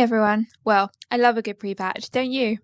everyone. Well, I love a good pre-patch, don't you?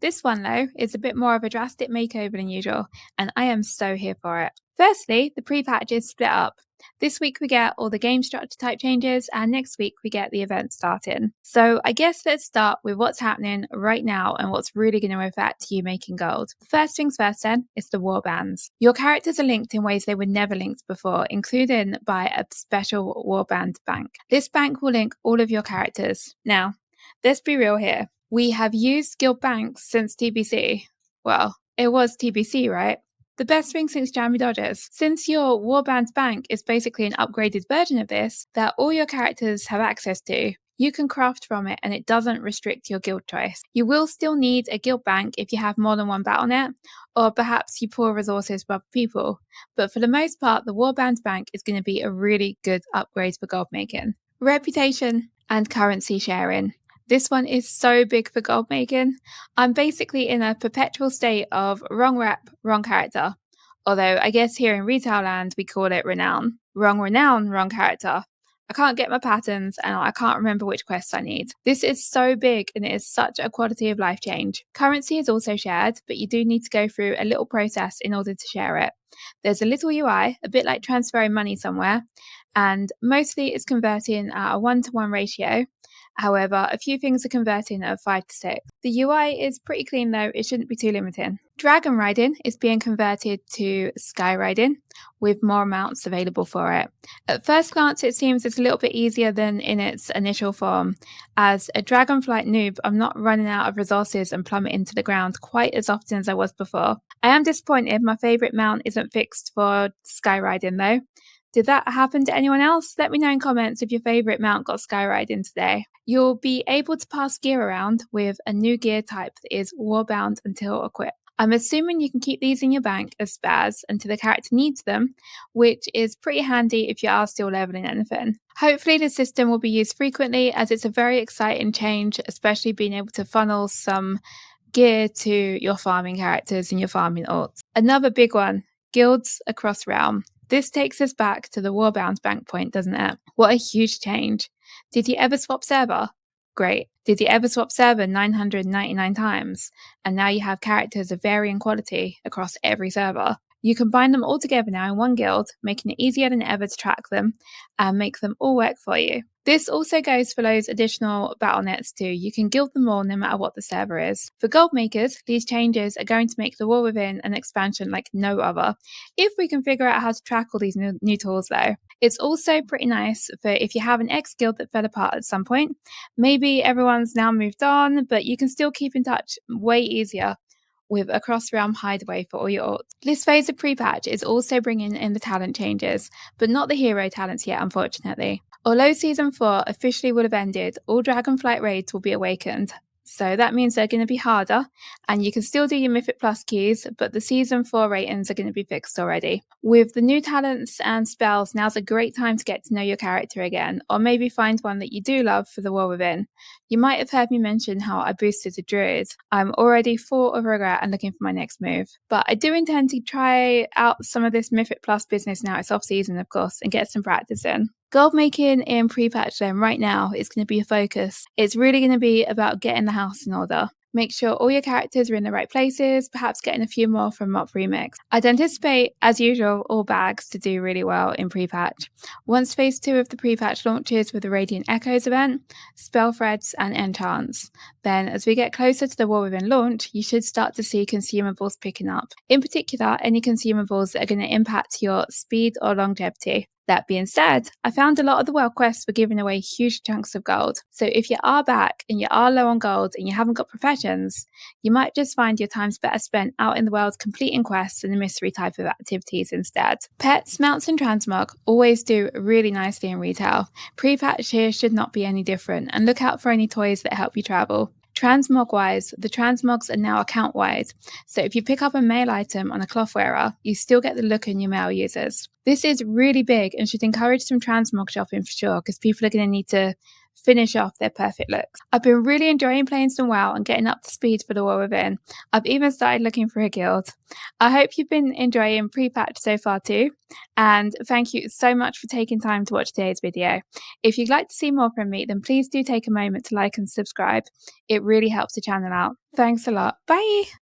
This one, though, is a bit more of a drastic makeover than usual, and I am so here for it. Firstly, the pre-patch is split up. This week we get all the game structure type changes, and next week we get the event starting. So I guess let's start with what's happening right now and what's really going to affect you making gold. First things first then, is the warbands. Your characters are linked in ways they were never linked before, including by a special Warband bank. This bank will link all of your characters. Now, let's be real here. We have used Guild Banks since TBC. Well, it was TBC, right? The best thing since Jammy Dodgers. Since your Warband Bank is basically an upgraded version of this that all your characters have access to, you can craft from it and it doesn't restrict your guild choice. You will still need a guild bank if you have more than one Battle.net, or perhaps you pour resources from other people. But for the most part, the Warband Bank is going to be a really good upgrade for gold making. Reputation and currency sharing. This one is so big for gold making. I'm basically in a perpetual state of wrong rep, wrong character. Although I guess here in retail land we call it renown. Wrong renown, wrong character. I can't get my patterns and I can't remember which quests I need. This is so big and it is such a quality of life change. Currency is also shared, but you do need to go through a little process in order to share it. There's a little UI, a bit like transferring money somewhere, and mostly it's converting at a 1-to-1 ratio. However, a few things are converting at 5-to-6. The UI is pretty clean though, it shouldn't be too limiting. Dragon riding is being converted to sky riding with more amounts available for it. At first glance it seems it's a little bit easier than in its initial form. As a dragonflight noob, I'm not running out of resources and plummeting to the ground quite as often as I was before. I am disappointed my favourite mount isn't fixed for sky riding though. Did that happen to anyone else? Let me know in comments if your favourite mount got skyriding today. You'll be able to pass gear around with a new gear type that is Warbound until equipped. I'm assuming you can keep these in your bank as spares until the character needs them, which is pretty handy if you are still leveling anything. Hopefully the system will be used frequently as it's a very exciting change, especially being able to funnel some gear to your farming characters and your farming alts. Another big one, guilds across Realm. This takes us back to the Warbound bank point, doesn't it? What a huge change. Did you ever swap server? Great. Did you ever swap server 999 times? And now you have characters of varying quality across every server. You combine them all together now in one guild, making it easier than ever to track them and make them all work for you. This also goes for those additional Battle.nets too. You can guild them all no matter what the server is. For gold makers, these changes are going to make the War Within an expansion like no other, if we can figure out how to track all these new tools though. It's also pretty nice for if you have an ex-guild that fell apart at some point. Maybe everyone's now moved on, but you can still keep in touch way easier with a cross-realm hideaway for all your alts. This phase of pre-patch is also bringing in the talent changes, but not the hero talents yet, unfortunately. Although Season 4 officially will have ended, all Dragonflight raids will be awakened. So that means they're going to be harder, and you can still do your Mythic Plus keys, but the Season 4 ratings are going to be fixed already. With the new talents and spells, now's a great time to get to know your character again, or maybe find one that you do love for the War Within. You might have heard me mention how I boosted a Druid. I'm already full of regret and looking for my next move. But I do intend to try out some of this Mythic Plus business now it's off season, of course, and get some practice in. Gold making in pre-patch then right now is going to be a focus. It's really going to be about getting the house in order. Make sure all your characters are in the right places, perhaps getting a few more from Mop Remix. I'd anticipate, as usual, all bags to do really well in pre-patch. Once phase 2 of the pre-patch launches with the Radiant Echoes event, spell threads and enchants, then as we get closer to the War Within launch, you should start to see consumables picking up. In particular, any consumables that are going to impact your speed or longevity. That being said, I found a lot of the world quests were giving away huge chunks of gold. So if you are back and you are low on gold and you haven't got professions, you might just find your time's better spent out in the world completing quests and the mystery type of activities instead. Pets, mounts and transmog always do really nicely in retail. Pre-patch here should not be any different, and look out for any toys that help you travel. Transmog-wise, the transmogs are now account-wide, so if you pick up a mail item on a cloth wearer, you still get the look in your mail users. This is really big and should encourage some transmog shopping for sure, because people are going to need to finish off their perfect looks. I've been really enjoying playing some WoW and getting up to speed for the war within. I've even started looking for a guild. I hope you've been enjoying pre-patch so far too, and thank you so much for taking time to watch today's video. If you'd like to see more from me, then please do take a moment to like and subscribe. It really helps the channel out. Thanks a lot. Bye!